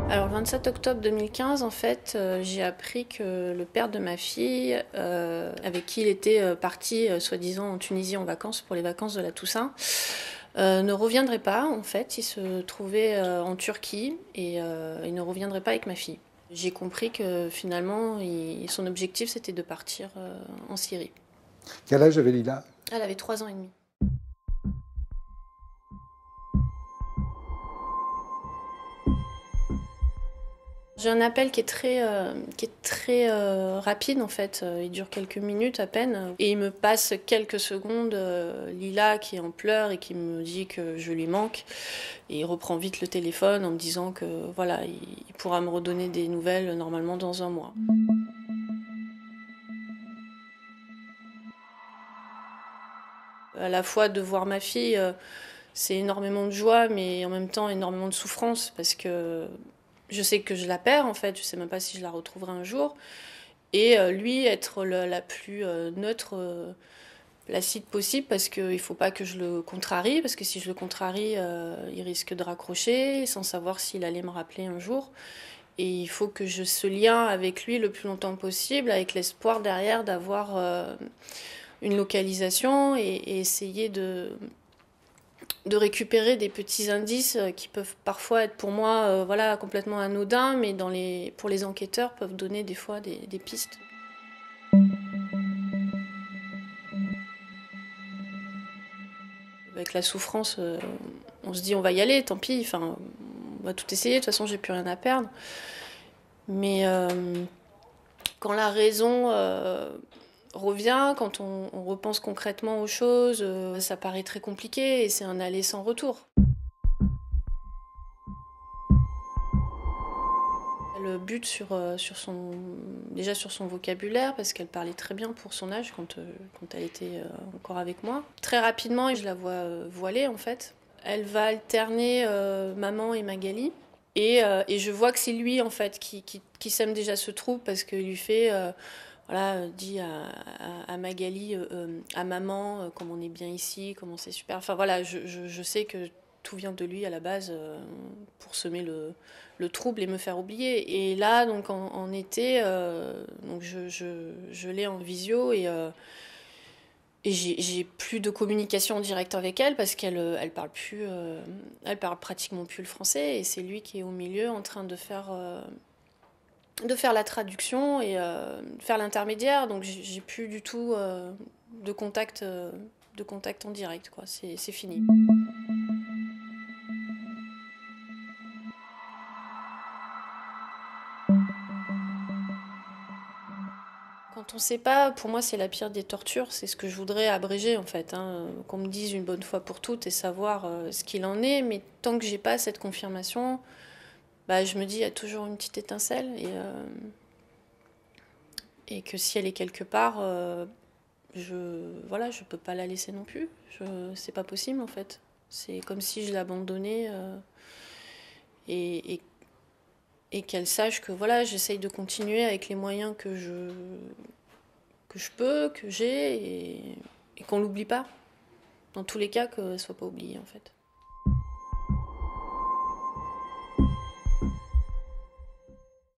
Alors, le 27 octobre 2015, en fait, j'ai appris que le père de ma fille, avec qui il était parti, soi-disant, en Tunisie en vacances, pour les vacances de la Toussaint, ne reviendrait pas, en fait. Il se trouvait en Turquie et il ne reviendrait pas avec ma fille. J'ai compris que finalement, son objectif, c'était de partir en Syrie. Quel âge avait Lila? Elle avait 3 ans et demi. J'ai un appel qui est très rapide en fait, il dure quelques minutes à peine et il me passe quelques secondes Lila qui est en pleurs et qui me dit que je lui manque et il reprend vite le téléphone en me disant que voilà, il pourra me redonner des nouvelles normalement dans un mois. À la fois de voir ma fille, c'est énormément de joie mais en même temps énormément de souffrance parce que je sais que je la perds en fait, je sais même pas si je la retrouverai un jour. Et lui, être la plus neutre, placide possible, parce qu'il ne faut pas que je le contrarie, parce que si je le contrarie, il risque de raccrocher, sans savoir s'il allait me rappeler un jour. Et il faut que je ce lien avec lui le plus longtemps possible, avec l'espoir derrière d'avoir une localisation et essayer de récupérer des petits indices qui peuvent parfois être pour moi voilà, complètement anodins, mais pour les enquêteurs peuvent donner des fois des pistes. Avec la souffrance, on se dit on va y aller, tant pis, enfin, on va tout essayer, de toute façon j'ai plus rien à perdre. Mais quand la raison revient, quand on repense concrètement aux choses, ça paraît très compliqué et c'est un aller sans retour. Elle bute déjà sur son vocabulaire parce qu'elle parlait très bien pour son âge quand elle était encore avec moi. Très rapidement, je la vois voilée en fait. Elle va alterner maman et Magali. Et je vois que c'est lui en fait qui sème déjà ce trou parce qu'il lui fait voilà, dit à Magali, à maman, comme on est bien ici, comment c'est super. Enfin voilà, je sais que tout vient de lui à la base pour semer le trouble et me faire oublier. Et là, donc en été, donc je l'ai en visio et j'ai plus de communication en direct avec elle parce qu'elle parle plus, elle parle pratiquement plus le français et c'est lui qui est au milieu en train de faire la traduction et de faire l'intermédiaire. Donc j'ai plus du tout de contact en direct, quoi. C'est fini. Quand on sait pas, pour moi c'est la pire des tortures, c'est ce que je voudrais abréger en fait, hein, qu'on me dise une bonne fois pour toutes et savoir ce qu'il en est, mais tant que j'ai pas cette confirmation, bah, je me dis il y a toujours une petite étincelle et que si elle est quelque part, voilà, je peux pas la laisser non plus, c'est pas possible en fait. C'est comme si je l'abandonnais et, et, et qu'elle sache que voilà, j'essaye de continuer avec les moyens que je peux, que j'ai, et qu'on l'oublie pas. Dans tous les cas, qu'elle soit pas oubliée en fait.